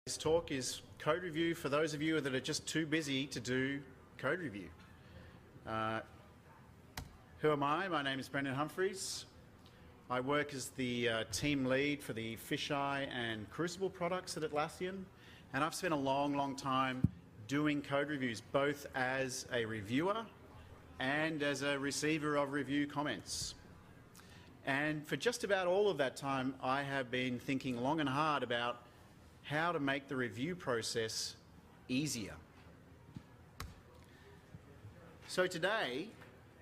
This talk is code review for those of you that are just too busy to do code review. Who am I? My name is Brendan Humphries. I work as the team lead for the Fisheye and Crucible products at Atlassian, and I've spent a long time doing code reviews, both as a reviewer and as a receiver of review comments. And for just about all of that time, I have been thinking long and hard about how to make the review process easier. So today,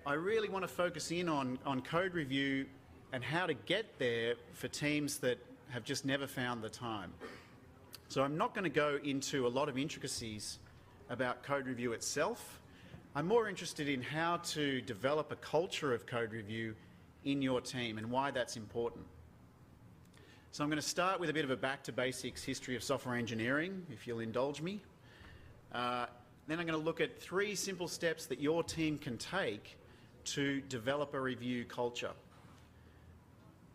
I really want to focus in on code review and how to get there for teams that have just never found the time. So I'm not going to go into a lot of intricacies about code review itself. I'm more interested in how to develop a culture of code review in your team and why that's important. So I'm going to start with a bit of a back to basics history of software engineering, if you'll indulge me. Then I'm going to look at 3 simple steps that your team can take to develop a review culture.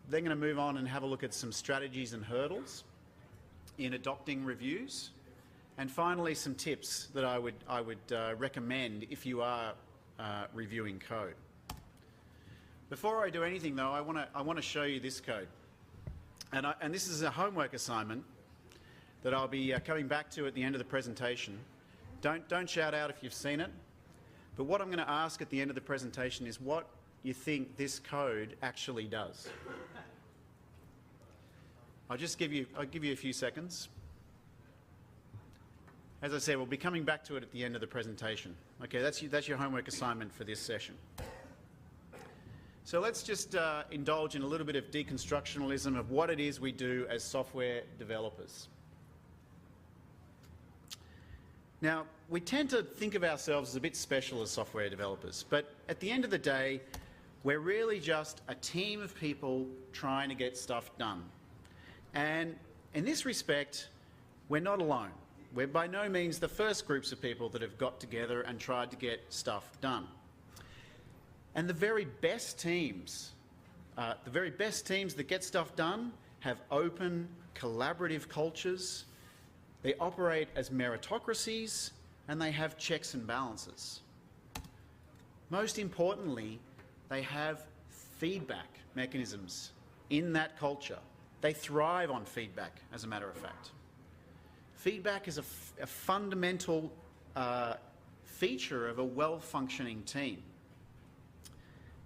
Then going to move on and have a look at some strategies and hurdles in adopting reviews. And finally, some tips that I would recommend if you are reviewing code. Before I do anything though, I want to show you this code. And this is a homework assignment that I'll be coming back to at the end of the presentation. Don't shout out if you've seen it, but what I'm going to ask at the end of the presentation is what you think this code actually does. I'll give you a few seconds. As I said, we'll be coming back to it at the end of the presentation. Okay, that's your homework assignment for this session. So let's just indulge in a little bit of deconstructionalism of what it is we do as software developers. Now, we tend to think of ourselves as a bit special as software developers, but at the end of the day, we're really just a team of people trying to get stuff done. And in this respect, we're not alone. We're by no means the first groups of people that have got together and tried to get stuff done. And the very best teams that get stuff done have open, collaborative cultures. They operate as meritocracies, and they have checks and balances. Most importantly, they have feedback mechanisms in that culture. They thrive on feedback, as a matter of fact. Feedback is a fundamental feature of a well-functioning team.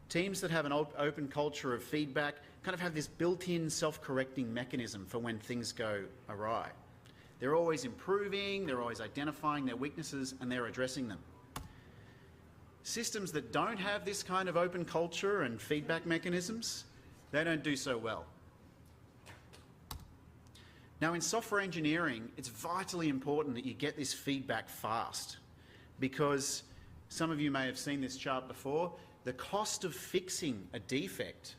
Teams that have an open culture of feedback kind of have this built-in self-correcting mechanism for when things go awry. They're always improving, they're always identifying their weaknesses, and they're addressing them. Systems that don't have this kind of open culture and feedback mechanisms, they don't do so well. Now, in software engineering, it's vitally important that you get this feedback fast, because some of you may have seen this chart before. The cost of fixing a defect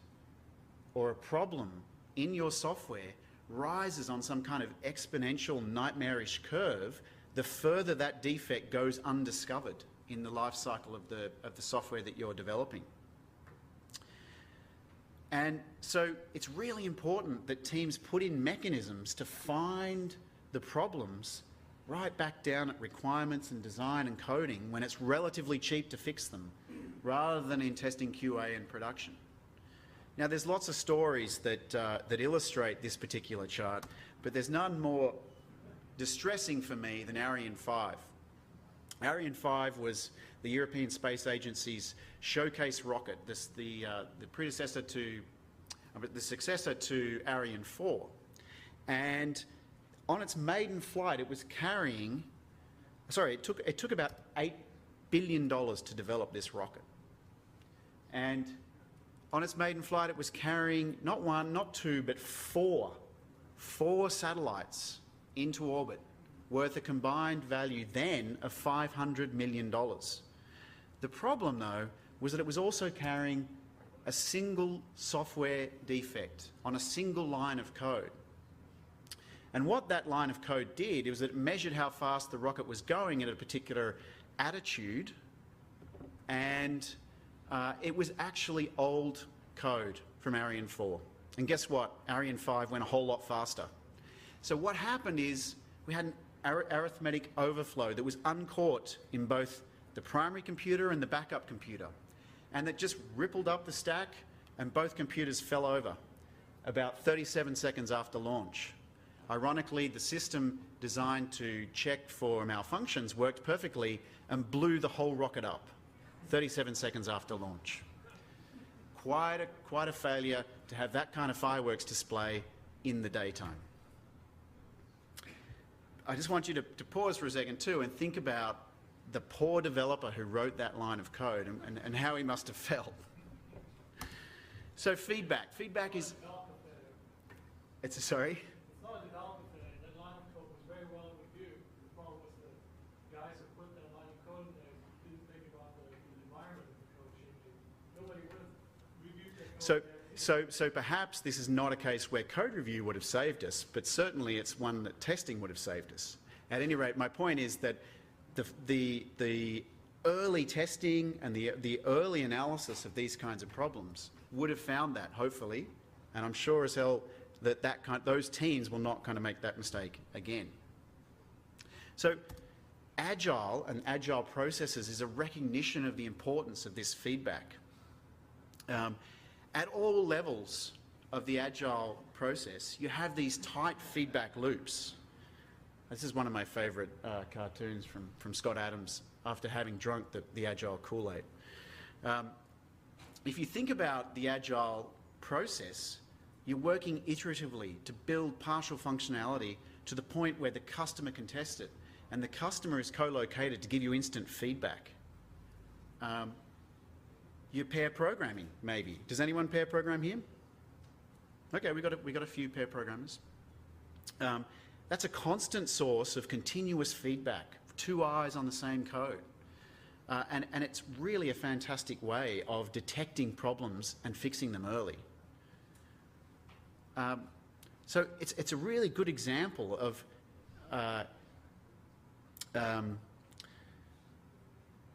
or a problem in your software rises on some kind of exponential nightmarish curve the further that defect goes undiscovered in the life cycle of the software that you're developing. And so it's really important that teams put in mechanisms to find the problems right back down at requirements and design and coding when it's relatively cheap to fix them, rather than in testing QA and production. Now, there's lots of stories that illustrate this particular chart, but there's none more distressing for me than Ariane 5. Ariane 5 was the European Space Agency's showcase rocket, the successor to Ariane 4. And on its maiden flight, it was carrying, it took about $8 billion to develop this rocket. And on its maiden flight, it was carrying not 1, not 2, but 4 satellites into orbit, worth a combined value then of $500 million. The problem, though, was that it was also carrying a single software defect on a single line of code. And what that line of code did was that it measured how fast the rocket was going at a particular attitude, and it was actually old code from Ariane 4. And guess what? Ariane 5 went a whole lot faster. So what happened is we had an arithmetic overflow that was uncaught in both the primary computer and the backup computer, and that just rippled up the stack and both computers fell over about 37 seconds after launch. Ironically, the system designed to check for malfunctions worked perfectly and blew the whole rocket up 37 seconds after launch. Quite a failure to have that kind of fireworks display in the daytime. I just want you to pause for a second too and think about the poor developer who wrote that line of code and how he must have felt. So feedback. Feedback is... It's a, sorry? It's not a developer failure. That line of code was very well reviewed. The problem was the guys who put that line of code in there didn't think about the environment of the code changing. Nobody would have reviewed that code. So perhaps this is not a case where code review would have saved us, but certainly it's one that testing would have saved us. At any rate, my point is that the early testing and the early analysis of these kinds of problems would have found that, hopefully, and I'm sure as hell that those teams will not kind of make that mistake again. So agile and agile processes is a recognition of the importance of this feedback. At all levels of the agile process, you have these tight feedback loops. This is one of my favourite cartoons from Scott Adams after having drunk the agile Kool-Aid. If you think about the agile process, you're working iteratively to build partial functionality to the point where the customer can test it, and the customer is co-located to give you instant feedback. You're pair programming, maybe. Does anyone pair program here? Okay, we got a few pair programmers. That's a constant source of continuous feedback, two eyes on the same code. And it's really a fantastic way of detecting problems and fixing them early. So it's a really good example of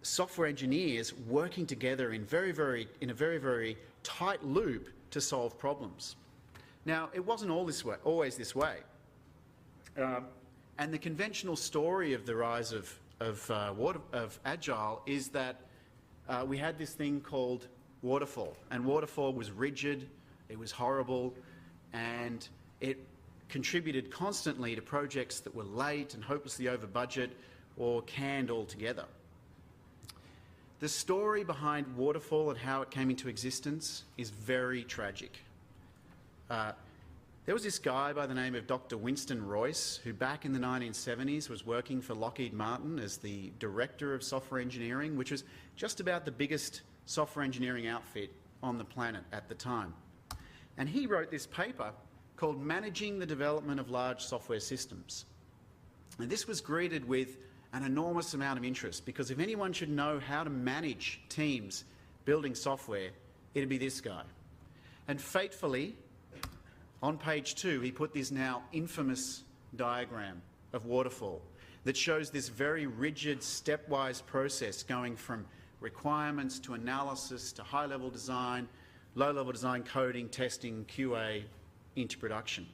software engineers working together in a very, very tight loop to solve problems. Now, it wasn't always this way. And the conventional story of the rise of Agile is that we had this thing called waterfall, and waterfall was rigid, it was horrible, and it contributed constantly to projects that were late and hopelessly over budget or canned altogether. The story behind waterfall and how it came into existence is very tragic. There was this guy by the name of Dr. Winston Royce, who back in the 1970s was working for Lockheed Martin as the director of software engineering, which was just about the biggest software engineering outfit on the planet at the time. And he wrote this paper called Managing the Development of Large Software Systems. And this was greeted with an enormous amount of interest, because if anyone should know how to manage teams building software, it'd be this guy. And fatefully, on page 2, he put this now infamous diagram of waterfall that shows this very rigid, stepwise process going from requirements to analysis to high-level design, low-level design, coding, testing, QA, into production.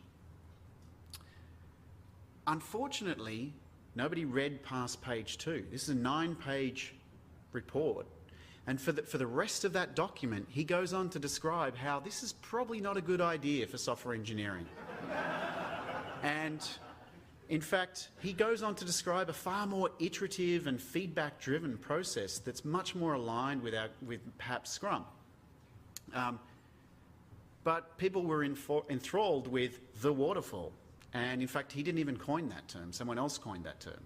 Unfortunately, nobody read past page 2. This is a 9-page report. And for the rest of that document, he goes on to describe how this is probably not a good idea for software engineering. And in fact, he goes on to describe a far more iterative and feedback-driven process that's much more aligned with perhaps Scrum. But people were enthralled with the waterfall. And in fact, he didn't even coin that term. Someone else coined that term.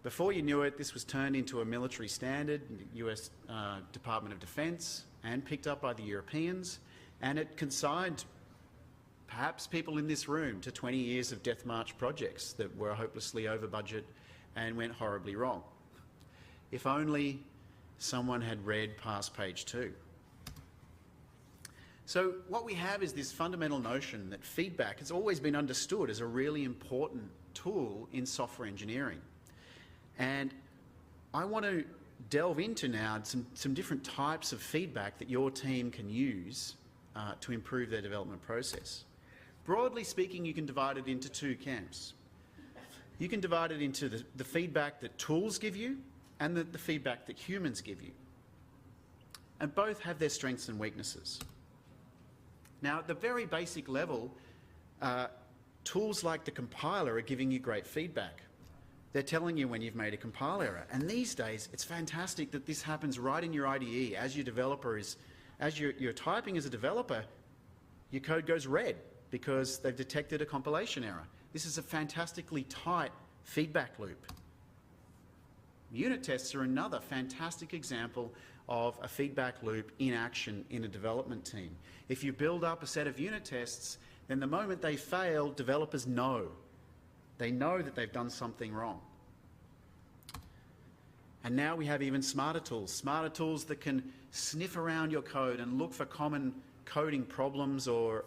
Before you knew it, this was turned into a military standard, the US Department of Defense, and picked up by the Europeans. And it consigned perhaps people in this room to 20 years of death march projects that were hopelessly over budget and went horribly wrong. If only someone had read past page 2. So what we have is this fundamental notion that feedback has always been understood as a really important tool in software engineering. And I want to delve into now some different types of feedback that your team can use to improve their development process. Broadly speaking, you can divide it into 2 camps. You can divide it into the feedback that tools give you and the feedback that humans give you. And both have their strengths and weaknesses. Now, at the very basic level, tools like the compiler are giving you great feedback. They're telling you when you've made a compile error. And these days, it's fantastic that this happens right in your IDE. As you're typing as a developer, your code goes red because they've detected a compilation error. This is a fantastically tight feedback loop. Unit tests are another fantastic example of a feedback loop in action in a development team. If you build up a set of unit tests, then the moment they fail, developers know. They know that they've done something wrong. And now we have even smarter tools that can sniff around your code and look for common coding problems or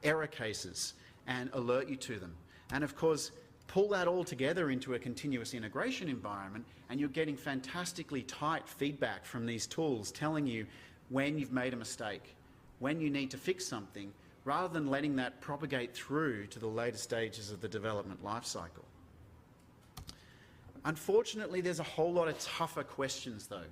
error cases and alert you to them. And of course, pull that all together into a continuous integration environment, and you're getting fantastically tight feedback from these tools telling you when you've made a mistake, when you need to fix something, rather than letting that propagate through to the later stages of the development lifecycle. Unfortunately, there's a whole lot of tougher questions though.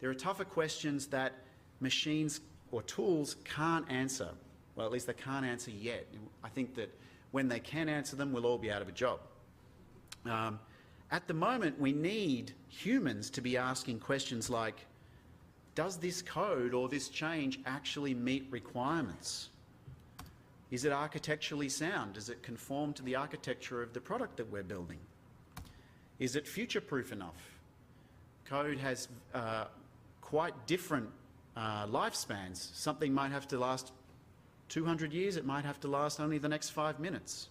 There are tougher questions that machines or tools can't answer. Well, at least they can't answer yet. I think that when they can answer them, we'll all be out of a job. At the moment, we need humans to be asking questions like, does this code or this change actually meet requirements? Is it architecturally sound? Does it conform to the architecture of the product that we're building? Is it future-proof enough? Code has quite different lifespans. Something might have to last 200 years, it might have to last only the next 5 minutes.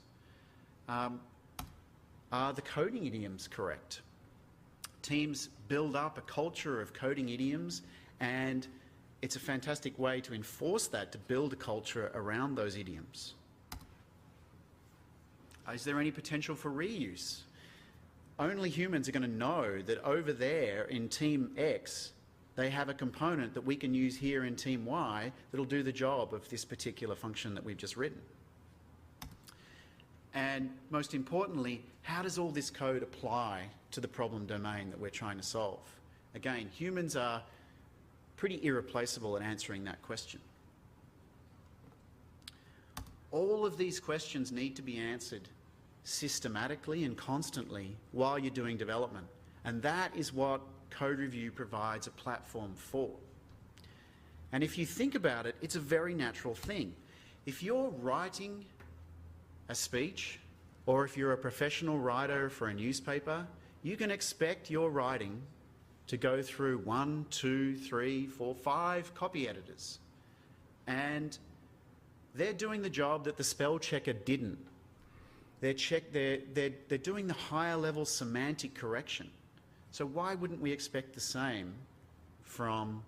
Are the coding idioms correct? Teams build up a culture of coding idioms, and it's a fantastic way to enforce that, to build a culture around those idioms. Is there any potential for reuse? Only humans are going to know that over there in Team X, they have a component that we can use here in Team Y that'll do the job of this particular function that we've just written. And most importantly, how does all this code apply to the problem domain that we're trying to solve? Again, humans are pretty irreplaceable at answering that question. All of these questions need to be answered systematically and constantly while you're doing development. And that is what code review provides a platform for. And if you think about it, it's a very natural thing. If you're writing a speech, or if you're a professional writer for a newspaper, you can expect your writing to go through 1, 2, 3, 4, 5 copy editors. And they're doing the job that the spell checker didn't. They're doing the higher level semantic correction. So why wouldn't we expect the same from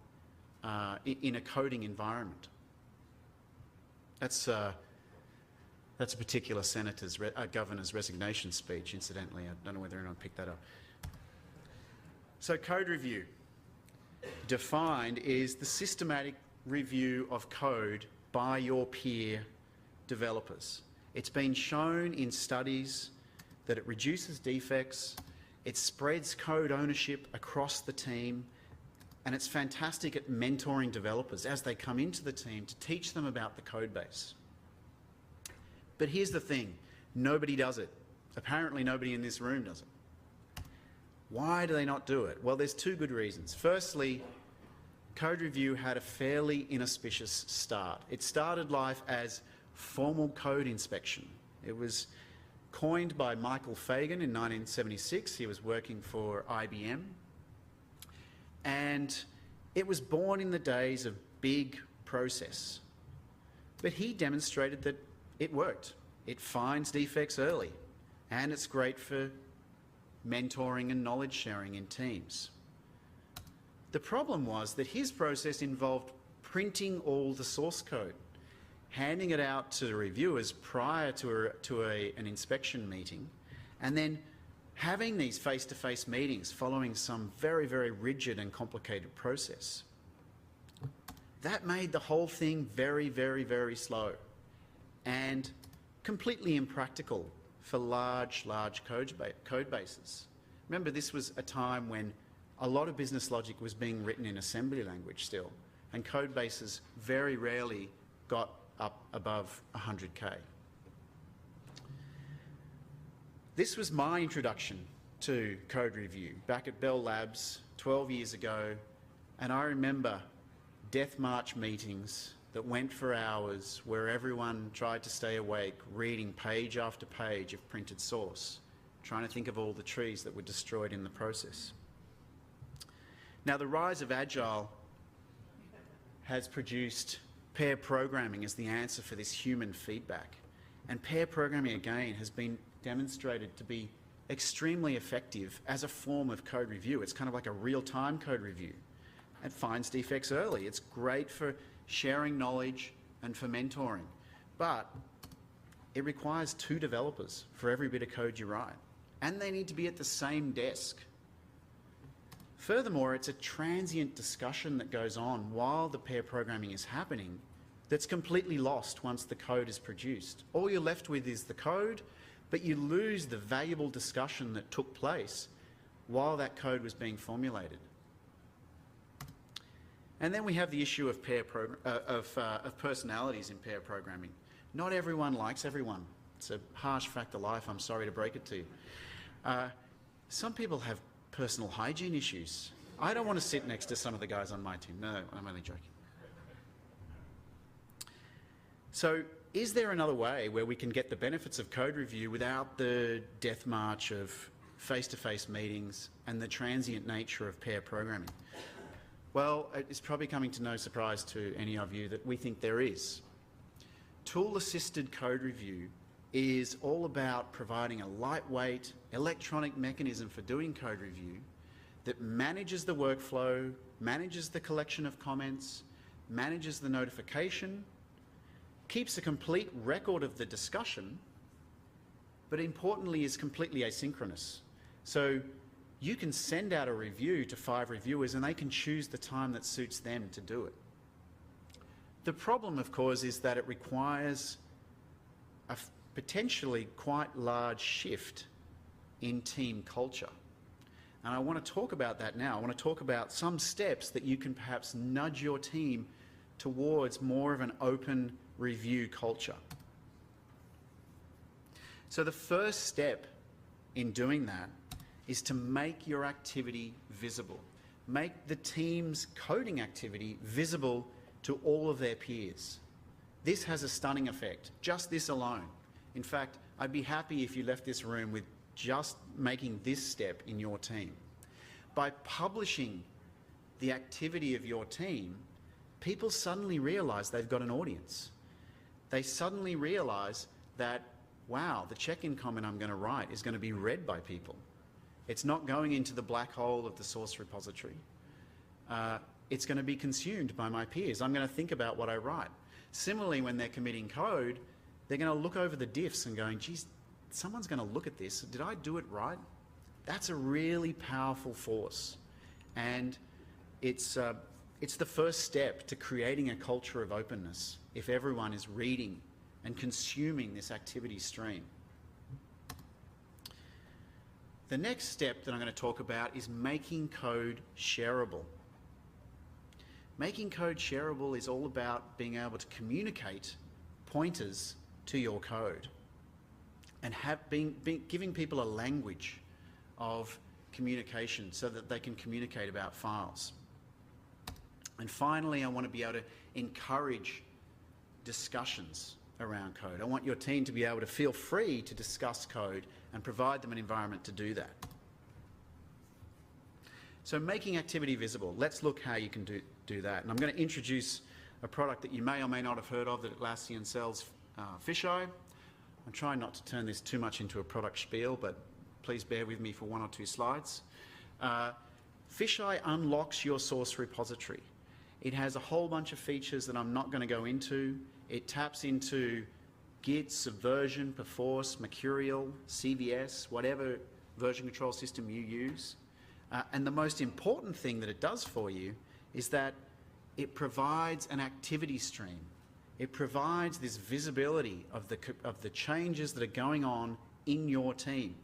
in a coding environment? That's a particular governor's resignation speech, incidentally. I don't know whether anyone picked that up. So code review, defined, is the systematic review of code by your peer developers. It's been shown in studies that it reduces defects, it spreads code ownership across the team, and it's fantastic at mentoring developers as they come into the team to teach them about the code base. But here's the thing, nobody does it. Apparently nobody in this room does it. Why do they not do it? Well, there's two good reasons. Firstly, code review had a fairly inauspicious start. It started life as formal code inspection. It was coined by Michael Fagan in 1976. He was working for IBM. And it was born in the days of big process. But he demonstrated that it worked. It finds defects early, and it's great for mentoring and knowledge sharing in teams. The problem was that his process involved printing all the source code, handing it out to the reviewers prior to an inspection meeting, and then having these face-to-face meetings following some very, very rigid and complicated process. That made the whole thing very, very, very slow and completely impractical for large code bases. Remember, this was a time when a lot of business logic was being written in assembly language still, and code bases very rarely got up above 100K. This was my introduction to code review back at Bell Labs 12 years ago, and I remember death march meetings that went for hours where everyone tried to stay awake reading page after page of printed source, trying to think of all the trees that were destroyed in the process. Now, the rise of Agile has produced pair programming as the answer for this human feedback. And pair programming, again, has been demonstrated to be extremely effective as a form of code review. It's kind of like a real-time code review. It finds defects early. It's great for sharing knowledge and for mentoring. But it requires 2 developers for every bit of code you write. And they need to be at the same desk. Furthermore, it's a transient discussion that goes on while the pair programming is happening that's completely lost once the code is produced. All you're left with is the code, but you lose the valuable discussion that took place while that code was being formulated. And then we have the issue of personalities in pair programming. Not everyone likes everyone. It's a harsh fact of life, I'm sorry to break it to you. Some people have personal hygiene issues. I don't want to sit next to some of the guys on my team. No, I'm only joking. So, is there another way where we can get the benefits of code review without the death march of face-to-face meetings and the transient nature of pair programming? Well, it's probably coming to no surprise to any of you that we think there is. Tool-assisted code review is all about providing a lightweight electronic mechanism for doing code review that manages the workflow, manages the collection of comments, manages the notification, keeps a complete record of the discussion, but importantly is completely asynchronous. So you can send out a review to 5 reviewers and they can choose the time that suits them to do it. The problem, of course, is that it requires a potentially quite large shift in team culture. And I want to talk about that now. I want to talk about some steps that you can perhaps nudge your team towards more of an open review culture. So the first step in doing that is to make your activity visible. Make the team's coding activity visible to all of their peers. This has a stunning effect, just this alone. In fact, I'd be happy if you left this room with just making this step in your team. By publishing the activity of your team, people suddenly realise they've got an audience. They suddenly realise that, wow, the check-in comment I'm going to write is going to be read by people. It's not going into the black hole of the source repository. It's going to be consumed by my peers. I'm going to think about what I write. Similarly, when they're committing code, they're going to look over the diffs and going, geez, someone's going to look at this. Did I do it right? That's a really powerful force. And it's the first step to creating a culture of openness if everyone is reading and consuming this activity stream. The next step that I'm going to talk about is making code shareable. Making code shareable is all about being able to communicate pointers to your code and giving people a language of communication so that they can communicate about files. And finally, I want to be able to encourage discussions around code. I want your team to be able to feel free to discuss code and provide them an environment to do that. So making activity visible, let's look how you can do that. And I'm going to introduce a product that you may or may not have heard of that Atlassian sells, Fisheye. I'm trying not to turn this too much into a product spiel, but please bear with me for 1 or 2 slides. Fisheye unlocks your source repository. It has a whole bunch of features that I'm not going to go into. It taps into Git, Subversion, Perforce, Mercurial, CVS, whatever version control system you use. And the most important thing that it does for you is that it provides an activity stream. It provides this visibility of the changes that are going on in your team.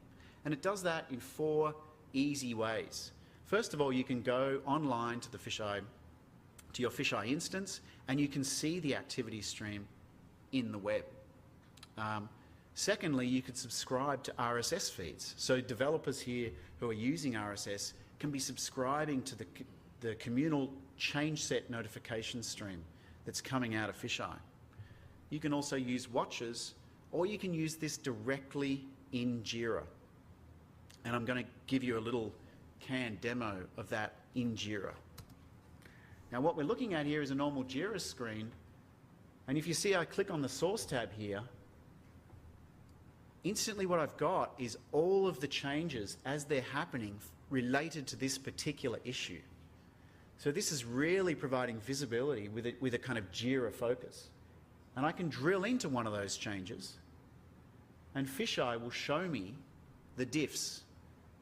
And it does that in 4 easy ways. First of all, you can go online to your fisheye instance, and you can see the activity stream in the web. Secondly, you could subscribe to RSS feeds. So developers here who are using RSS can be subscribing to the communal change set notification stream that's coming out of fisheye. You can also use watches, or you can use this directly in Jira. And I'm going to give you a little canned demo of that in Jira. Now what we're looking at here is a normal Jira screen, and if you see I click on the source tab here, instantly what I've got is all of the changes as they're happening related to this particular issue. So this is really providing visibility with a kind of Jira focus. And I can drill into one of those changes, and fisheye will show me the diffs,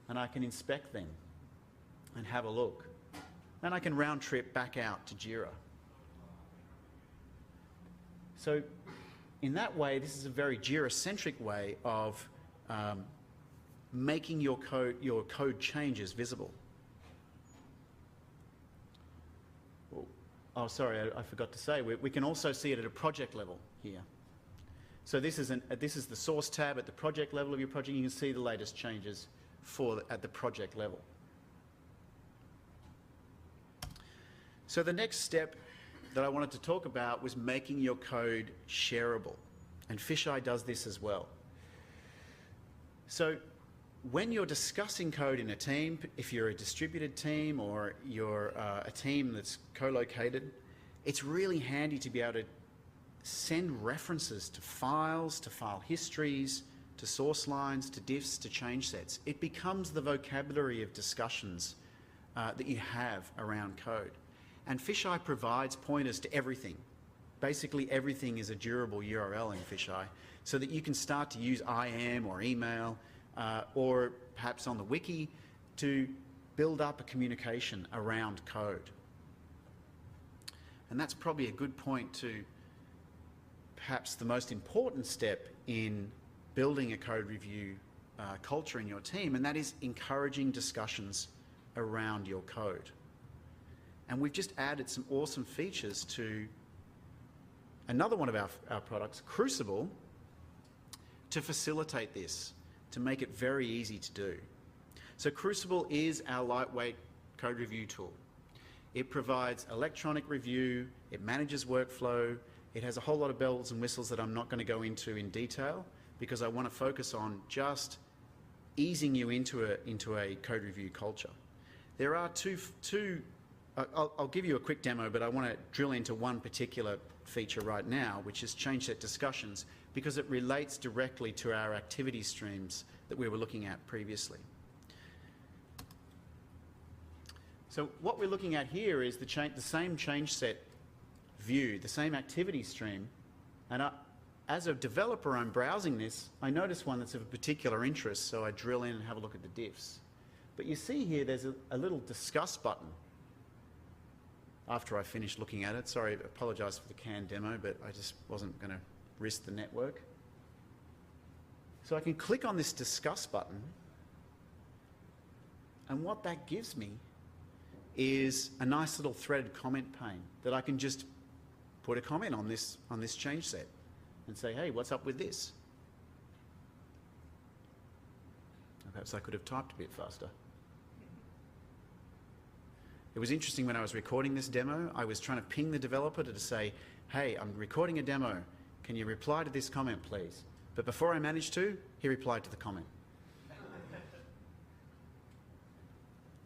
and I can inspect them and have a look. And I can round trip back out to Jira. So in that way, this is a very Jira-centric way of making your code changes visible. Oh, sorry, I forgot to say, we can also see it at a project level here. So this is the source tab at the project level of your project. You can see the latest changes at the project level. So the next step that I wanted to talk about was making your code shareable. And fisheye does this as well. So when you're discussing code in a team, if you're a distributed team or you're a team that's co-located, it's really handy to be able to send references to files, to file histories, to source lines, to diffs, to change sets. It becomes the vocabulary of discussions that you have around code. And fisheye provides pointers to everything. Basically everything is a durable URL in fisheye, so that you can start to use IM or email or perhaps on the wiki to build up a communication around code. And that's probably a good point to perhaps the most important step in building a code review culture in your team, and that is encouraging discussions around your code. And we've just added some awesome features to another one of our products, Crucible, to facilitate this, to make it very easy to do. So Crucible is our lightweight code review tool. It provides electronic review, it manages workflow, it has a whole lot of bells and whistles that I'm not going to go into in detail because I want to focus on just easing you into a code review culture. There are I'll give you a quick demo, but I want to drill into one particular feature right now, which is change set discussions, because it relates directly to our activity streams that we were looking at previously. So what we're looking at here is the same change set view, the same activity stream, and as a developer I'm browsing this, I notice one that's of a particular interest, so I drill in and have a look at the diffs. But you see here there's a little discuss button after I finished looking at it. Sorry, I apologise for the canned demo, but I just wasn't going to risk the network. So I can click on this discuss button, and what that gives me is a nice little threaded comment pane that I can just put a comment on this change set and say, hey, what's up with this? Perhaps I could have typed a bit faster. It was interesting when I was recording this demo, I was trying to ping the developer to say, hey, I'm recording a demo. Can you reply to this comment, please? But before I managed to, he replied to the comment.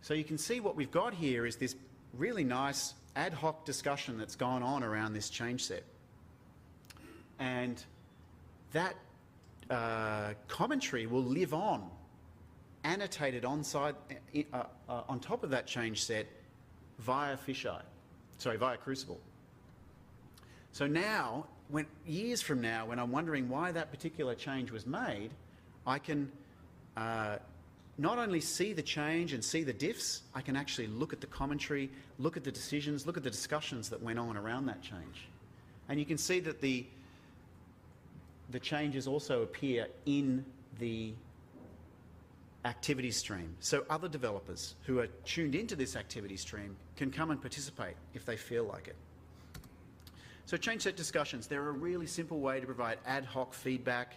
So you can see what we've got here is this really nice ad hoc discussion that's gone on around this change set. And that commentary will live on, annotated on top of that change set via Crucible. So now, years from now, when I'm wondering why that particular change was made, I can not only see the change and see the diffs, I can actually look at the commentary, look at the decisions, look at the discussions that went on around that change. And you can see that the changes also appear in the activity stream. So other developers who are tuned into this activity stream can come and participate if they feel like it. So change set discussions, they're a really simple way to provide ad hoc feedback,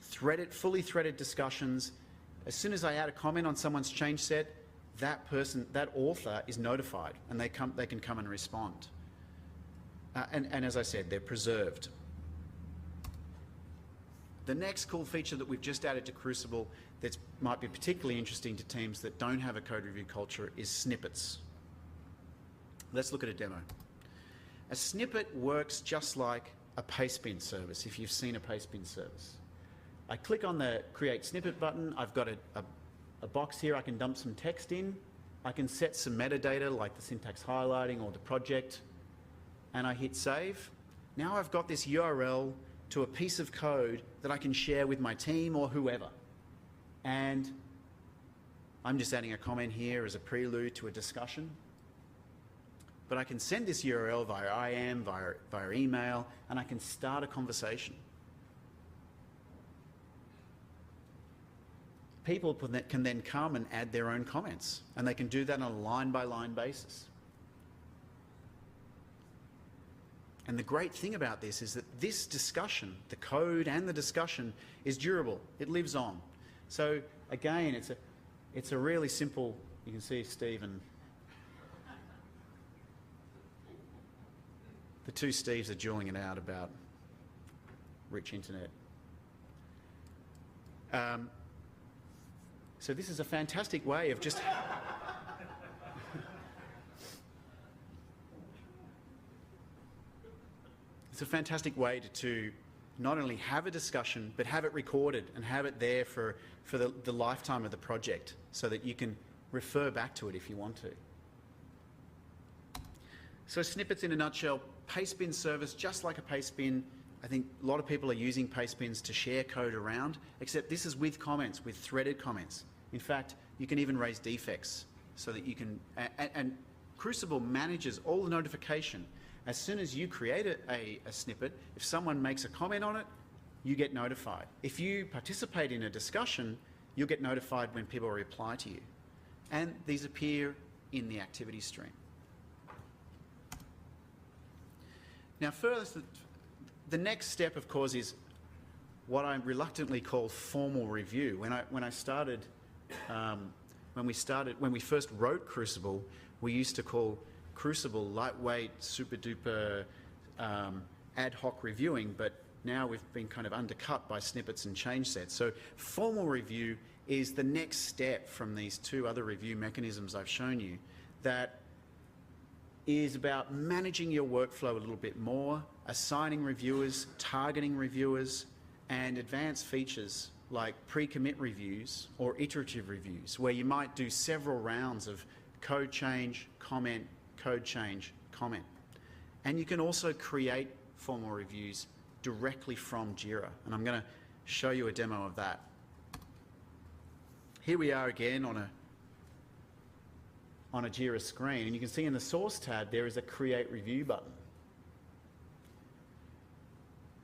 fully threaded discussions. As soon as I add a comment on someone's change set, that author is notified and they can come and respond. And as I said, they're preserved. The next cool feature that we've just added to Crucible that might be particularly interesting to teams that don't have a code review culture is snippets. Let's look at a demo. A snippet works just like a pastebin service, if you've seen a pastebin service. I click on the Create Snippet button. I've got a box here I can dump some text in. I can set some metadata like the syntax highlighting or the project, and I hit Save. Now I've got this URL to a piece of code that I can share with my team or whoever. And I'm just adding a comment here as a prelude to a discussion. But I can send this URL via IM, via email, and I can start a conversation. People can then come and add their own comments, and they can do that on a line-by-line basis. And the great thing about this is that this discussion, the code and the discussion, is durable. It lives on. So again, it's a really simple. You can see Steve and the two Steves are dueling it out about rich internet. So this is a fantastic way of just it's a fantastic way to not only have a discussion, but have it recorded and have it there for the lifetime of the project so that you can refer back to it if you want to. So snippets in a nutshell, pastebin service, just like a pastebin. I think a lot of people are using pastebins to share code around, except this is with comments, with threaded comments. In fact, you can even raise defects so that you can, and Crucible manages all the notification. As soon as you create a snippet, if someone makes a comment on it, you get notified. If you participate in a discussion, you'll get notified when people reply to you. And these appear in the activity stream. Now, first, the next step, of course, is what I reluctantly call formal review. When we first wrote Crucible, we used to call Crucible lightweight, super duper ad hoc reviewing, but now we've been kind of undercut by snippets and change sets. So formal review is the next step from these two other review mechanisms I've shown you that is about managing your workflow a little bit more, assigning reviewers, targeting reviewers, and advanced features like pre-commit reviews or iterative reviews, where you might do several rounds of code change, comment, code change, comment. And you can also create formal reviews directly from Jira. And I'm going to show you a demo of that. Here we are again on a Jira screen, and you can see in the source tab there is a create review button.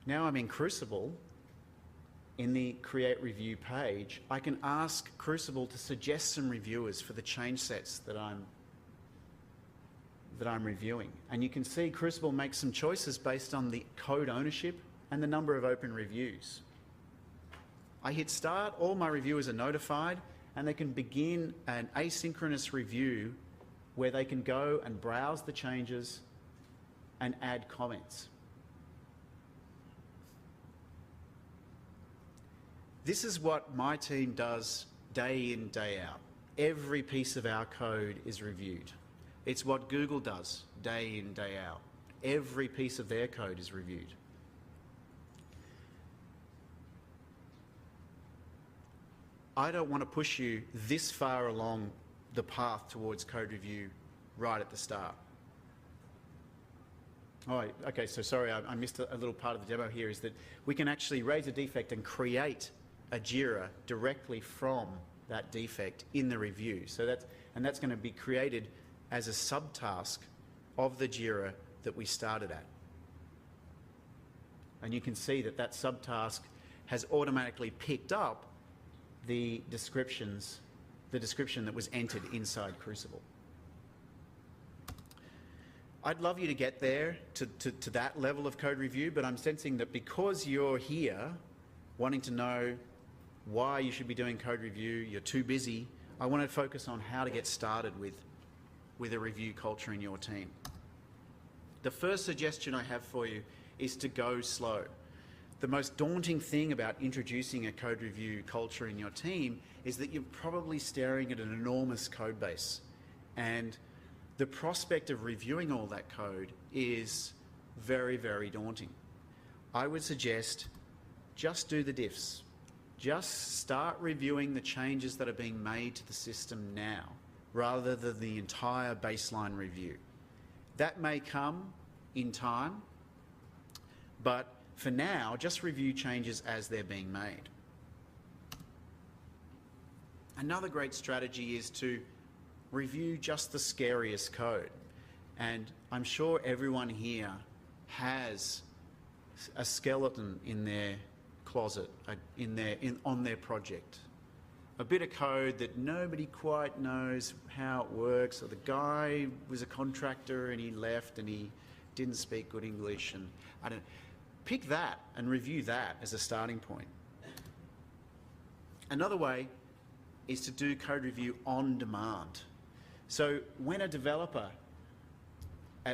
Now I'm in Crucible. In the create review page, I can ask Crucible to suggest some reviewers for the change sets that I'm reviewing. And you can see Crucible makes some choices based on the code ownership and the number of open reviews. I hit start, all my reviewers are notified, and they can begin an asynchronous review where they can go and browse the changes and add comments. This is what my team does day in, day out. Every piece of our code is reviewed. It's what Google does day in, day out. Every piece of their code is reviewed. I don't want to push you this far along the path towards code review right at the start. Oh, okay, so sorry, I missed a little part of the demo here, is that we can actually raise a defect and create a Jira directly from that defect in the review. So that's going to be created as a subtask of the Jira that we started at. And you can see that subtask has automatically picked up the description that was entered inside Crucible. I'd love you to get there to that level of code review, but I'm sensing that because you're here wanting to know why you should be doing code review, you're too busy, I want to focus on how to get started with a review culture in your team. The first suggestion I have for you is to go slow. The most daunting thing about introducing a code review culture in your team is that you're probably staring at an enormous code base, and the prospect of reviewing all that code is very, very daunting. I would suggest just do the diffs. Just start reviewing the changes that are being made to the system now, rather than the entire baseline review. That may come in time, but for now, just review changes as they're being made. Another great strategy is to review just the scariest code. And I'm sure everyone here has a skeleton in their closet, on their project. A bit of code that nobody quite knows how it works, or the guy was a contractor and he left and he didn't speak good English, and I don't. Pick that and review that as a starting point. Another way is to do code review on demand. So when a developer,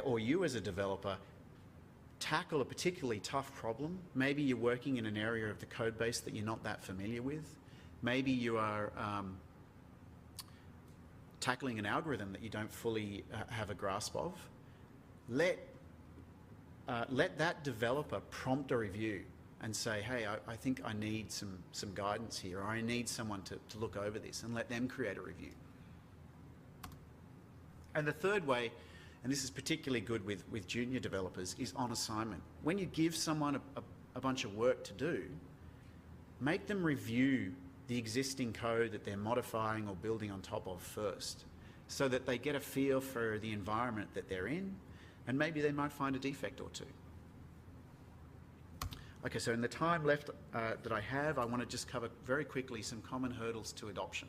or you as a developer, tackle a particularly tough problem, maybe you're working in an area of the code base that you're not that familiar with, maybe you are tackling an algorithm that you don't fully have a grasp of, let that developer prompt a review and say, hey, I think I need some guidance here, or I need someone to look over this, and let them create a review. And the third way, and this is particularly good with junior developers, is on assignment. When you give someone a bunch of work to do, make them review the existing code that they're modifying or building on top of first, so that they get a feel for the environment that they're in, and maybe they might find a defect or two. Okay, so in the time left that I have, I want to just cover very quickly some common hurdles to adoption.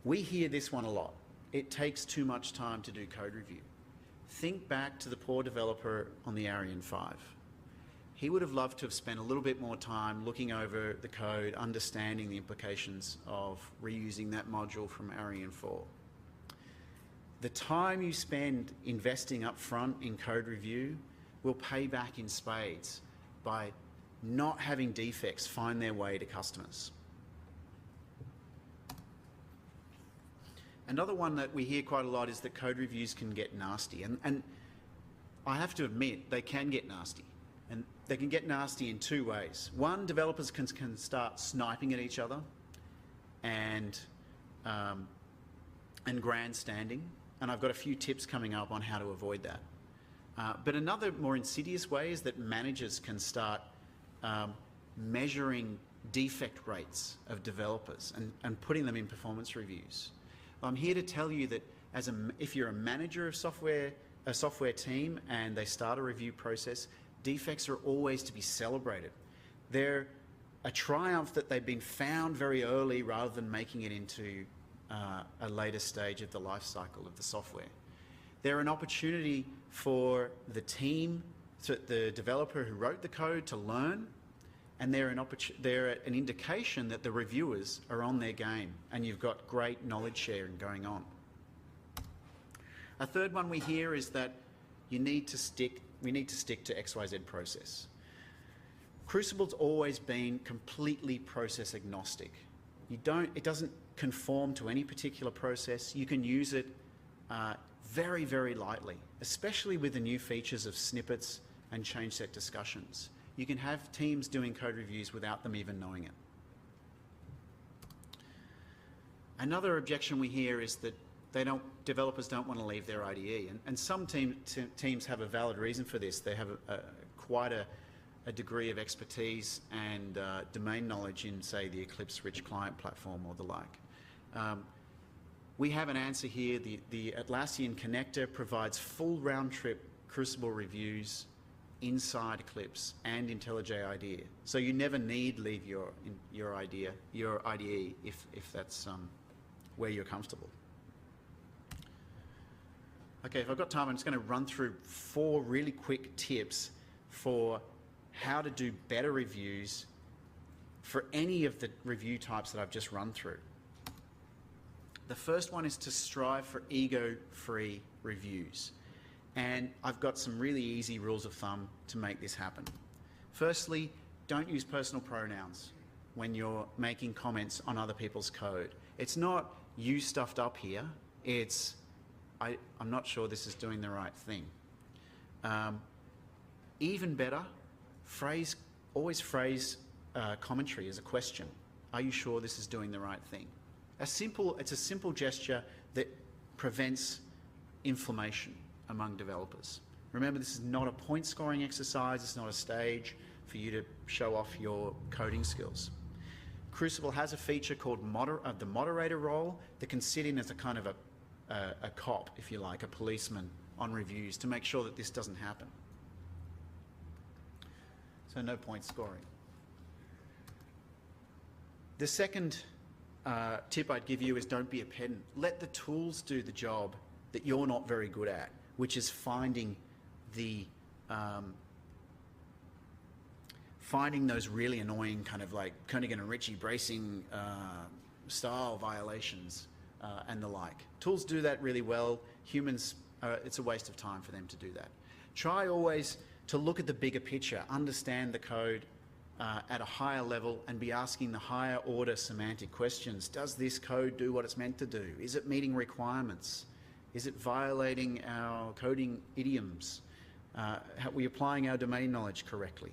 We hear this one a lot. It takes too much time to do code review. Think back to the poor developer on the Arian 5. He would have loved to have spent a little bit more time looking over the code, understanding the implications of reusing that module from Arian 4. The time you spend investing up front in code review will pay back in spades by not having defects find their way to customers. Another one that we hear quite a lot is that code reviews can get nasty. And I have to admit, they can get nasty. And they can get nasty in two ways. One, developers can start sniping at each other and grandstanding. And I've got a few tips coming up on how to avoid that. But another more insidious way is that managers can start measuring defect rates of developers and putting them in performance reviews. I'm here to tell you that if you're a manager of a software team and they start a review process, defects are always to be celebrated. They're a triumph that they've been found very early rather than making it into a later stage of the life cycle of the software. They're an opportunity for the team, the developer who wrote the code, to learn, and they're an indication that the reviewers are on their game and you've got great knowledge sharing going on. A third one we hear is that we need to stick to XYZ process. Crucible's always been completely process agnostic. It doesn't conform to any particular process. You can use it very, very lightly, especially with the new features of snippets and change set discussions. You can have teams doing code reviews without them even knowing it. Another objection we hear is that developers don't want to leave their IDE, and some teams have a valid reason for this. They have quite a degree of expertise and domain knowledge in, say, the Eclipse-rich client platform or the like. We have an answer here. The Atlassian connector provides full round-trip Crucible reviews inside Eclipse and IntelliJ IDEA. So you never need leave your IDE if that's where you're comfortable. Okay, if I've got time, I'm just going to run through 4 really quick tips for how to do better reviews for any of the review types that I've just run through. The first one is to strive for ego-free reviews. And I've got some really easy rules of thumb to make this happen. Firstly, don't use personal pronouns when you're making comments on other people's code. It's not you stuffed up here, it's I'm not sure this is doing the right thing. Even better, always phrase commentary as a question. Are you sure this is doing the right thing? It's a simple gesture that prevents inflammation among developers. Remember, this is not a point scoring exercise, it's not a stage for you to show off your coding skills. Crucible has a feature called the moderator role that can sit in as a kind of a cop, if you like, a policeman on reviews to make sure that this doesn't happen. So no point scoring. The second tip I'd give you is don't be a pedant. Let the tools do the job that you're not very good at, which is finding those really annoying kind of like Koenig and Ritchie bracing style violations and the like. Tools do that really well. Humans, it's a waste of time for them to do that. Try always to look at the bigger picture, understand the code at a higher level and be asking the higher order semantic questions. Does this code do what it's meant to do? Is it meeting requirements? Is it violating our coding idioms? Are we applying our domain knowledge correctly?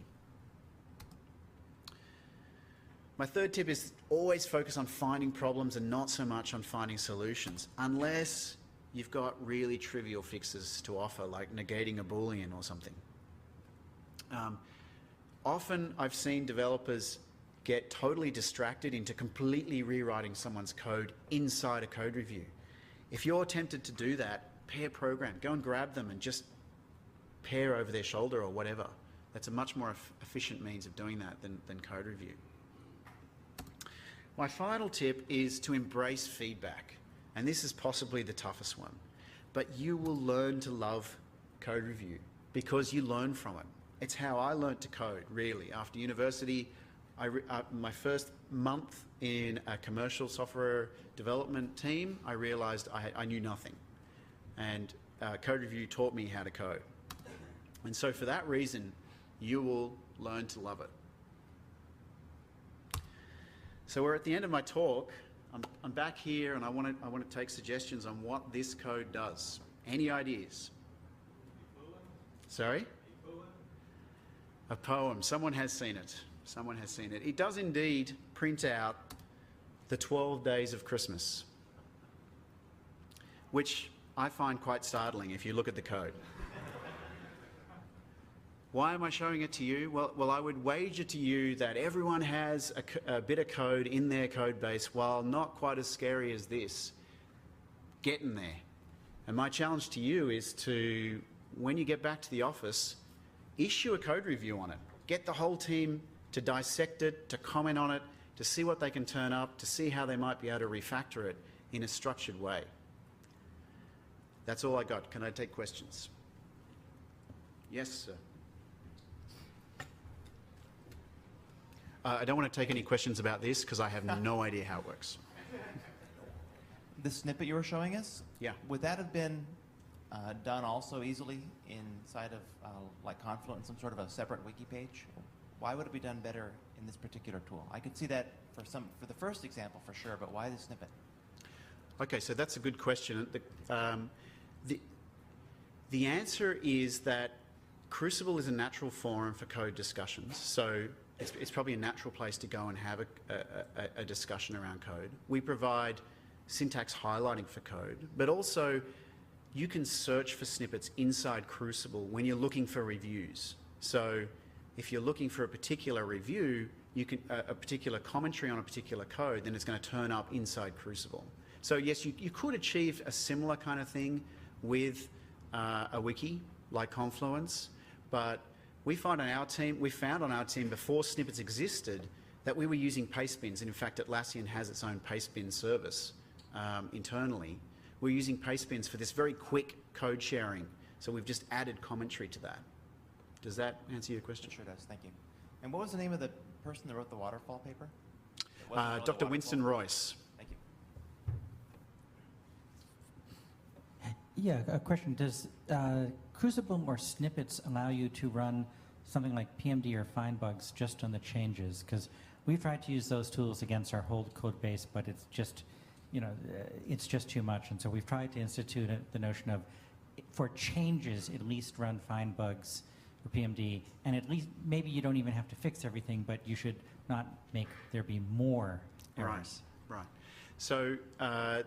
My third tip is always focus on finding problems and not so much on finding solutions, unless you've got really trivial fixes to offer, like negating a Boolean or something. Often I've seen developers get totally distracted into completely rewriting someone's code inside a code review. If you're tempted to do that, pair program. Go and grab them and just pair over their shoulder or whatever. That's a much more efficient means of doing that than code review. My final tip is to embrace feedback. And this is possibly the toughest one. But you will learn to love code review because you learn from it. It's how I learned to code, really. After university, my first month in a commercial software development team, I realized I knew nothing. And code review taught me how to code. And so for that reason, you will learn to love it. So we're at the end of my talk. I'm back here and I want to take suggestions on what this code does. Any ideas? Sorry? A poem. Someone has seen it. Someone has seen it. It does indeed print out the 12 days of Christmas, which I find quite startling if you look at the code. Why am I showing it to you? Well, I would wager to you that everyone has a bit of code in their code base, while not quite as scary as this, getting there. And my challenge to you is to, when you get back to the office, issue a code review on it. Get the whole team to dissect it, to comment on it, to see what they can turn up, to see how they might be able to refactor it in a structured way. That's all I got. Can I take questions? Yes, sir. I don't want to take any questions about this because I have no idea how it works. The snippet you were showing us? Yeah. Would that have been done also easily inside of like Confluent, some sort of a separate wiki page? Why would it be done better in this particular tool? I could see that for the first example for sure, but why the snippet? Okay, so that's a good question. The answer is that Crucible is a natural forum for code discussions, so it's probably a natural place to go and have a discussion around code. We provide syntax highlighting for code, but also you can search for snippets inside Crucible when you're looking for reviews. So if you're looking for a particular review, you can a particular commentary on a particular code, then it's going to turn up inside Crucible. So yes, you could achieve a similar kind of thing with a wiki like Confluence, but we found on our team before snippets existed that we were using paste bins, and in fact Atlassian has its own paste bin service internally. We're using paste bins for this very quick code sharing, so we've just added commentary to that. Does that answer your question? It sure does, thank you. And what was the name of the person that wrote the waterfall paper? It wasn't really Dr. waterfall? Winston Royce. Thank you. Yeah, a question. Does Crucible or snippets allow you to run something like PMD or find bugs just on the changes? Because we've tried to use those tools against our whole code base, but it's just, it's just too much. And so we've tried to institute the notion of, for changes, at least run find bugs or PMD, and at least maybe you don't even have to fix everything, but you should not make there be more errors. Right. So the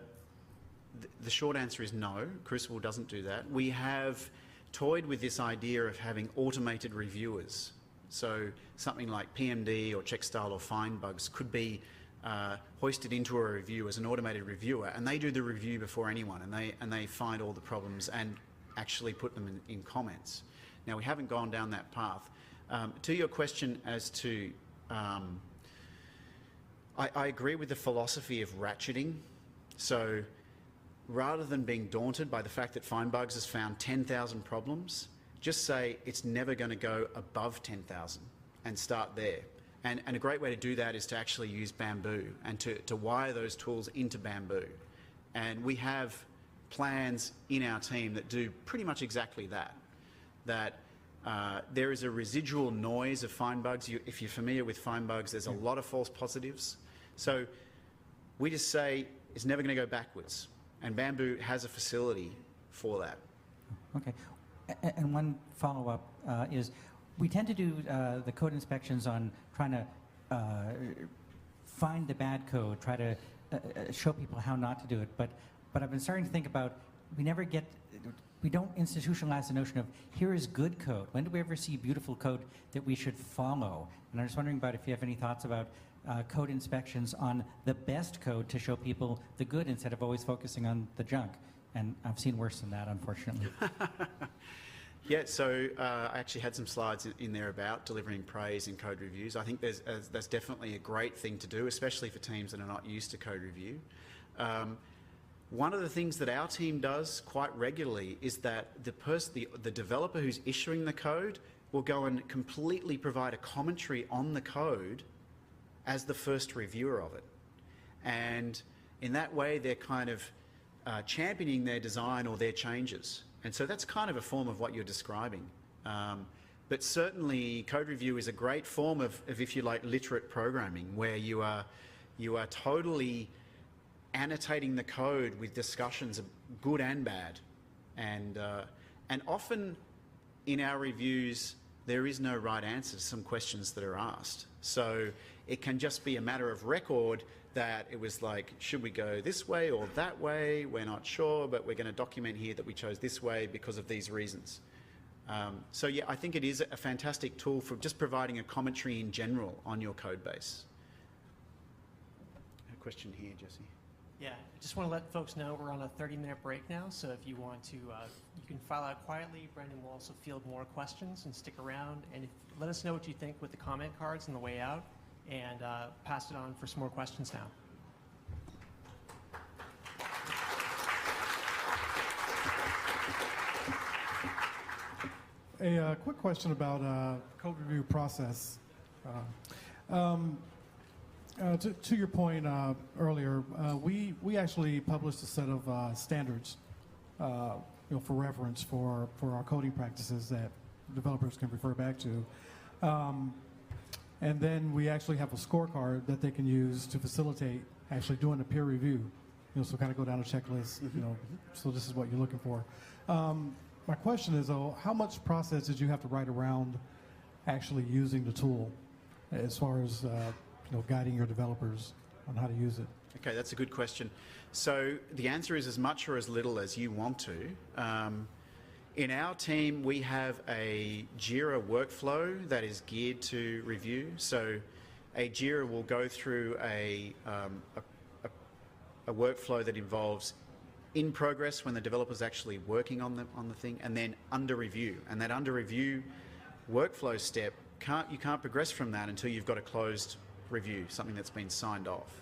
short answer is no, Crucible doesn't do that. We have toyed with this idea of having automated reviewers. So something like PMD or check style or find bugs could be hoisted into a review as an automated reviewer, and they do the review before anyone, and they find all the problems and actually put them in comments. Now, we haven't gone down that path. To your question as to, I agree with the philosophy of ratcheting. So rather than being daunted by the fact that find bugs has found 10,000 problems, just say it's never going to go above 10,000 and start there. And a great way to do that is to actually use Bamboo and to wire those tools into Bamboo. And we have plans in our team that do pretty much exactly that. There is a residual noise of find bugs. If you're familiar with find bugs, there's a lot of false positives. So we just say it's never going to go backwards. And Bamboo has a facility for that. Okay. And one follow-up is, we tend to do the code inspections on trying to find the bad code, try to show people how not to do it. But I've been starting to think about, we don't institutionalize the notion of, here is good code. When do we ever see beautiful code that we should follow? And I'm just wondering about if you have any thoughts about code inspections on the best code to show people the good instead of always focusing on the junk. And I've seen worse than that, unfortunately. Yeah, so I actually had some slides in there about delivering praise in code reviews. I think that's definitely a great thing to do, especially for teams that are not used to code review. One of the things that our team does quite regularly is that the developer who's issuing the code will go and completely provide a commentary on the code as the first reviewer of it. And in that way, they're kind of championing their design or their changes. And so that's kind of a form of what you're describing. But certainly code review is a great form of, if you like, literate programming, where you are totally annotating the code with discussions of good and bad. And often in our reviews, there is no right answer to some questions that are asked. So it can just be a matter of record that it was like, should we go this way or that way? We're not sure, but we're going to document here that we chose this way because of these reasons. So yeah, I think it is a fantastic tool for just providing a commentary in general on your code base. A question here, Jesse. Yeah, I just want to let folks know we're on a 30-minute break now, so if you want to, you can file out quietly. Brendan will also field more questions and stick around, and let us know what you think with the comment cards on the way out, and pass it on for some more questions now. A quick question about code review process. To your point earlier, we actually published a set of standards, for reference for our coding practices that developers can refer back to. And then we actually have a scorecard that they can use to facilitate actually doing a peer review. So kind of go down a checklist. So this is what you're looking for. My question is, though, how much process did you have to write around actually using the tool, as far as guiding your developers on how to use it? Okay, that's a good question. So the answer is as much or as little as you want to. In our team, we have a Jira workflow that is geared to review. So a Jira will go through a workflow that involves in progress when the developer's actually working on the thing, and then under review. And that under review workflow step, you can't progress from that until you've got a closed review, something that's been signed off.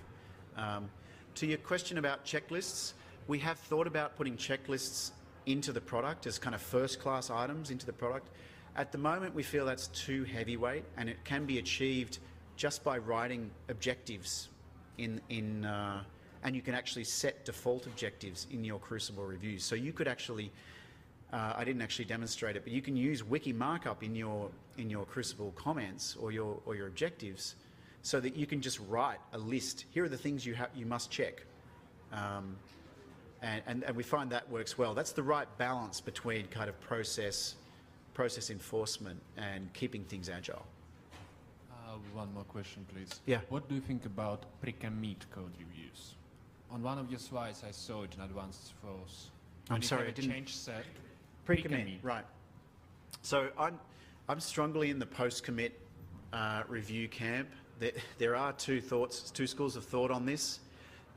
To your question about checklists, we have thought about putting checklists into the product as kind of first-class items into the product. At the moment, we feel that's too heavyweight, and it can be achieved just by writing objectives and you can actually set default objectives in your Crucible reviews. So you could actually, I didn't actually demonstrate it, but you can use wiki markup in your Crucible comments or your objectives, so that you can just write a list. Here are the things you must check, and we find that works well. That's the right balance between kind of process enforcement and keeping things agile. One more question, please. Yeah. What do you think about pre-commit code reviews? On one of your slides, I saw it in advanced flows. I'm sorry, I didn't. Change set. Pre-commit, right. So I'm strongly in the post-commit review camp. There are two schools of thought on this.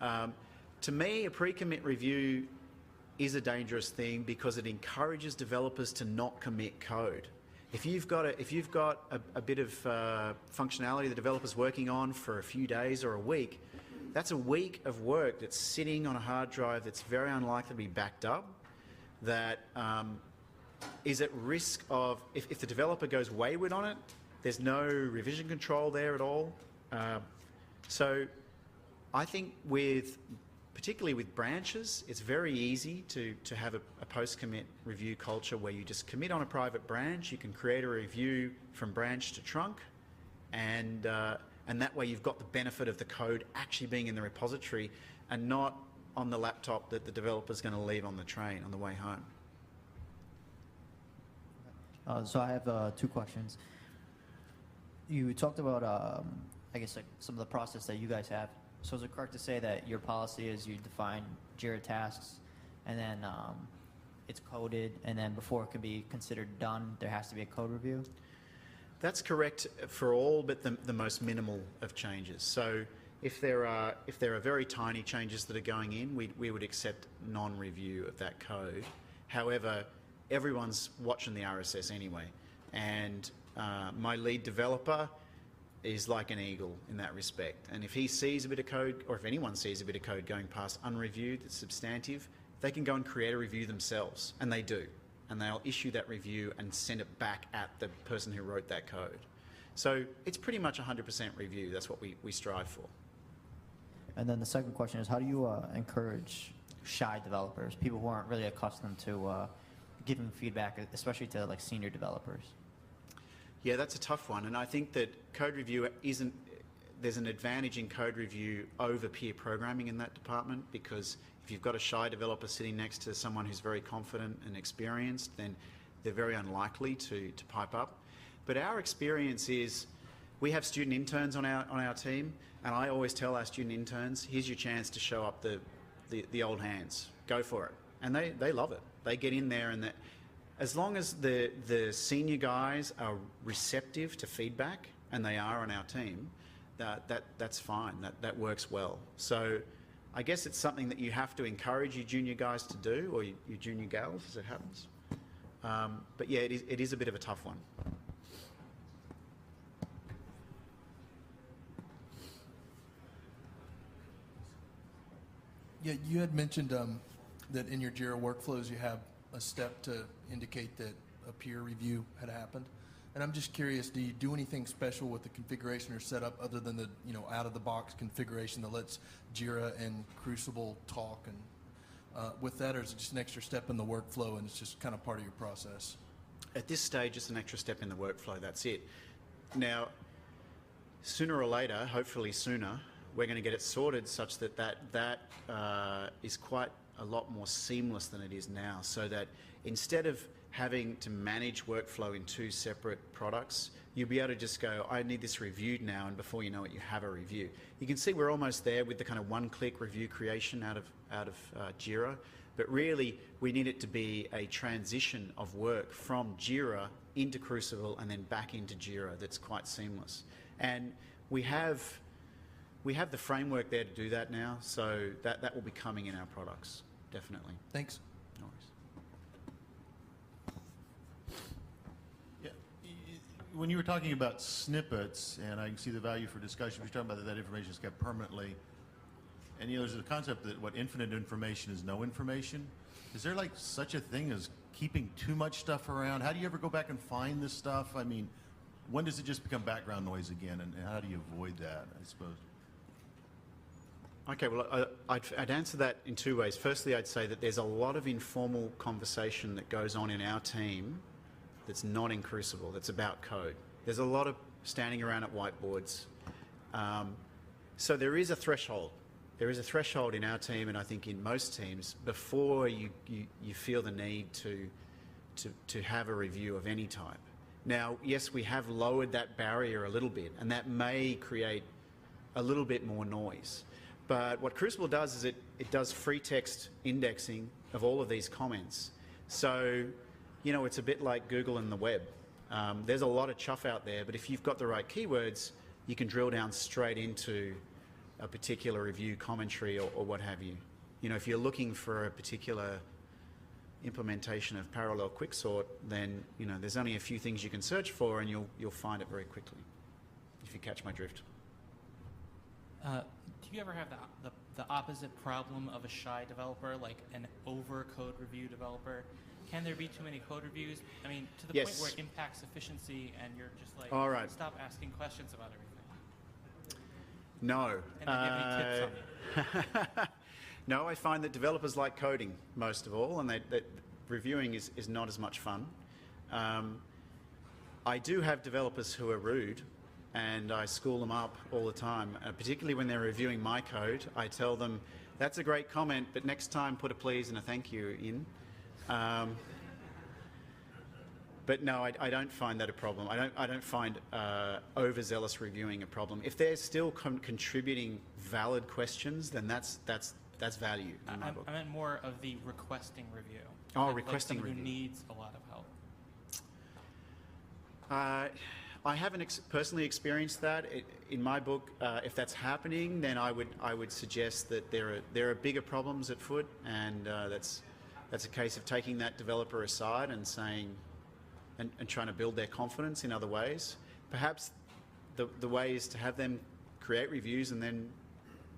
To me, a pre-commit review is a dangerous thing because it encourages developers to not commit code. If you've got a bit of functionality the developer's working on for a few days or a week, that's a week of work that's sitting on a hard drive that's very unlikely to be backed up, that is at risk of, if the developer goes wayward on it, there's no revision control there at all. So I think particularly with branches, it's very easy to have a post-commit review culture where you just commit on a private branch. You can create a review from branch to trunk, and that way you've got the benefit of the code actually being in the repository and not on the laptop that the developer's going to leave on the train on the way home. So I have two questions. You talked about, I guess, like some of the process that you guys have. So is it correct to say that your policy is you define JIRA tasks, and then it's coded, and then before it can be considered done, there has to be a code review? That's correct for all but the most minimal of changes. So if there are very tiny changes that are going in, we would accept non-review of that code. However, everyone's watching the RSS anyway, and my lead developer is like an eagle in that respect. And if he sees a bit of code, or if anyone sees a bit of code going past unreviewed, that's substantive, they can go and create a review themselves, and they do. And they'll issue that review and send it back at the person who wrote that code. So it's pretty much 100% review. That's what we strive for. And then the second question is, how do you encourage shy developers, people who aren't really accustomed to giving feedback, especially to like senior developers? Yeah, that's a tough one, and I think that code review there's an advantage in code review over peer programming in that department, because if you've got a shy developer sitting next to someone who's very confident and experienced, then they're very unlikely to pipe up. But our experience is we have student interns on our team, and I always tell our student interns, here's your chance to show up the old hands. Go for it. And they love it. They get in there, and as long as the senior guys are receptive to feedback, and they are on our team, that's fine. That works well. So I guess it's something that you have to encourage your junior guys to do, or your junior gals, as it happens. But yeah, it is a bit of a tough one. Yeah, you had mentioned that in your JIRA workflows you have a step to indicate that a peer review had happened. And I'm just curious, do you do anything special with the configuration or setup other than the out-of-the-box configuration that lets JIRA and Crucible talk and with that, or is it just an extra step in the workflow and it's just kind of part of your process? At this stage, it's an extra step in the workflow, that's it. Now, sooner or later, hopefully sooner, we're going to get it sorted such that is quite a lot more seamless than it is now, so that instead of having to manage workflow in two separate products, you'll be able to just go, I need this reviewed now, and before you know it, you have a review. You can see we're almost there with the kind of one-click review creation out of JIRA, but really we need it to be a transition of work from JIRA into Crucible and then back into JIRA that's quite seamless. And we have the framework there to do that now, so that will be coming in our products, definitely. Thanks. No worries. Yeah, when you were talking about snippets, and I can see the value for discussion, you're talking about that information is kept permanently. And there's a concept that infinite information is no information. Is there like such a thing as keeping too much stuff around? How do you ever go back and find this stuff? I mean, when does it just become background noise again, and how do you avoid that, I suppose? Okay, well, I'd answer that in two ways. Firstly, I'd say that there's a lot of informal conversation that goes on in our team that's not in Crucible, that's about code. There's a lot of standing around at whiteboards. So there is a threshold. There is a threshold in our team, and I think in most teams, before you feel the need to have a review of any type. Now, yes, we have lowered that barrier a little bit, and that may create a little bit more noise. But what Crucible does is it does free text indexing of all of these comments. So, you know, it's a bit like Google and the web. There's a lot of chuff out there, but if you've got the right keywords, you can drill down straight into a particular review commentary or what have you. You know, if you're looking for a particular implementation of parallel quicksort, then, you know, there's only a few things you can search for and you'll find it very quickly, if you catch my drift. Do you ever have the opposite problem of a shy developer, like an over code review developer? Can there be too many code reviews? I mean, to the Yes. point where it impacts efficiency and you're just like, All right. stop asking questions about everything. No. And they give me tips on it. No, I find that developers like coding most of all, and that reviewing is not as much fun. I do have developers who are rude, and I school them up all the time, particularly when they're reviewing my code. I tell them, that's a great comment, but next time put a please and a thank you in. But no, I don't find that a problem. I don't find overzealous reviewing a problem. If they're still contributing valid questions, then that's value in my book. I meant more of the requesting review. Oh, like requesting someone review. who needs a lot of help. I haven't personally experienced that. In my book, if that's happening, then I would suggest that there are bigger problems at foot, and that's a case of taking that developer aside and saying, and trying to build their confidence in other ways. Perhaps the way is to have them create reviews and then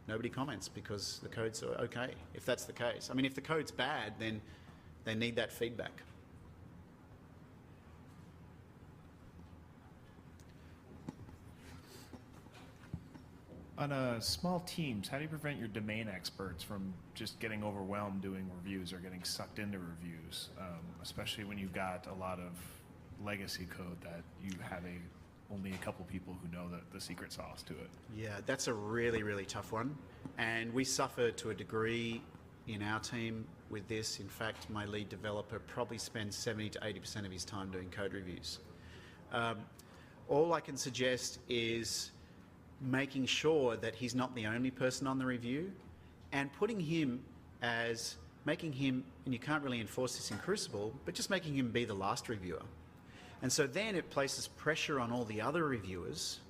nobody comments because the code's okay, if that's the case. I mean, if the code's bad, then they need that feedback. On small teams, how do you prevent your domain experts from just getting overwhelmed doing reviews or getting sucked into reviews, especially when you've got a lot of legacy code that you have only a couple people who know the secret sauce to it? Yeah, that's a really, really tough one. And we suffer to a degree in our team with this. In fact, my lead developer probably spends 70 to 80% of his time doing code reviews. All I can suggest is making sure that he's not the only person on the review and making him, and you can't really enforce this in Crucible, but just making him be the last reviewer. And so then it places pressure on all the other reviewers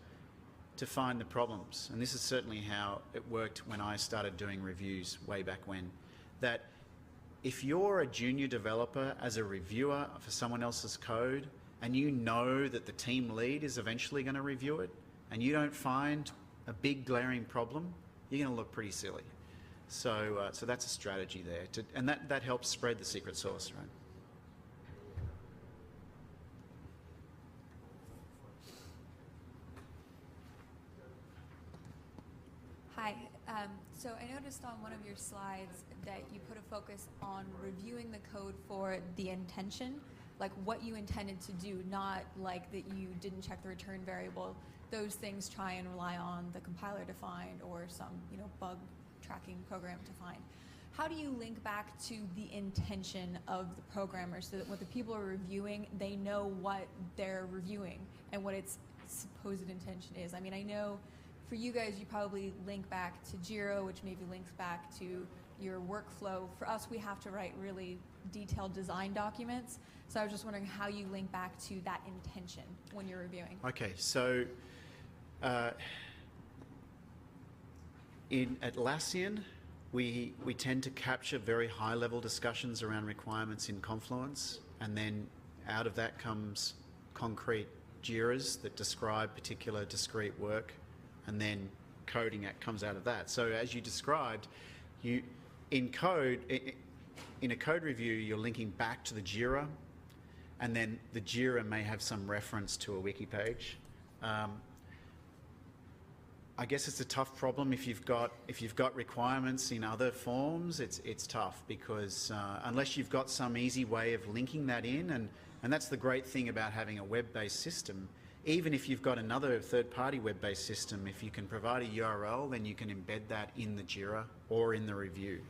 to find the problems. And this is certainly how it worked when I started doing reviews way back when. That if you're a junior developer as a reviewer for someone else's code, and you know that the team lead is eventually going to review it, and you don't find a big glaring problem, you're going to look pretty silly. So that's a strategy there, and that helps spread the secret sauce, right? Hi. So I noticed on one of your slides that you put a focus on reviewing the code for the intention, like what you intended to do, not like that you didn't check the return variable. Those things try and rely on the compiler to find or some, bug tracking program to find. How do you link back to the intention of the programmer so that when the people are reviewing, they know what they're reviewing and what its supposed intention is? I mean, I know for you guys, you probably link back to Jira, which maybe links back to your workflow. For us, we have to write really detailed design documents. So I was just wondering how you link back to that intention when you're reviewing. Okay, so at Atlassian, we tend to capture very high-level discussions around requirements in Confluence, and then out of that comes concrete JIRAs that describe particular discrete work, and then coding comes out of that. So as you described, in a code review, you're linking back to the JIRA, and then the JIRA may have some reference to a wiki page. I guess it's a tough problem if you've got requirements in other forms. It's tough because unless you've got some easy way of linking that in, and that's the great thing about having a web-based system. Even if you've got another third-party web-based system, if you can provide a URL, then you can embed that in the JIRA or in the review.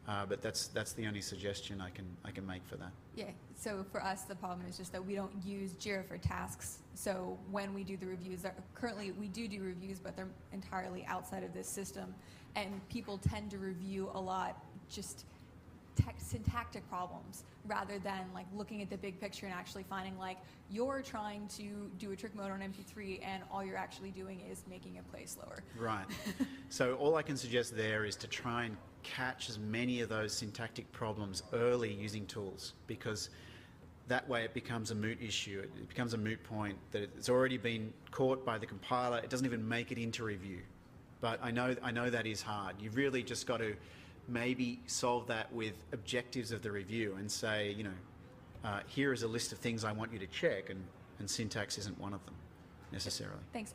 But that's the only suggestion I can make for that. Yeah, so for us, the problem is just that we don't use JIRA for tasks. So when we do the reviews, currently we do reviews, but they're entirely outside of this system. And people tend to review a lot just syntactic problems rather than like looking at the big picture and actually finding like you're trying to do a trick mode on MP3 and all you're actually doing is making it play slower. Right. So all I can suggest there is to try and catch as many of those syntactic problems early using tools, because that way it becomes a moot issue. It becomes a moot point that it's already been caught by the compiler. It doesn't even make it into review. But I know that is hard. You've really just got to maybe solve that with objectives of the review and say, here is a list of things I want you to check, and syntax isn't one of them necessarily. Thanks.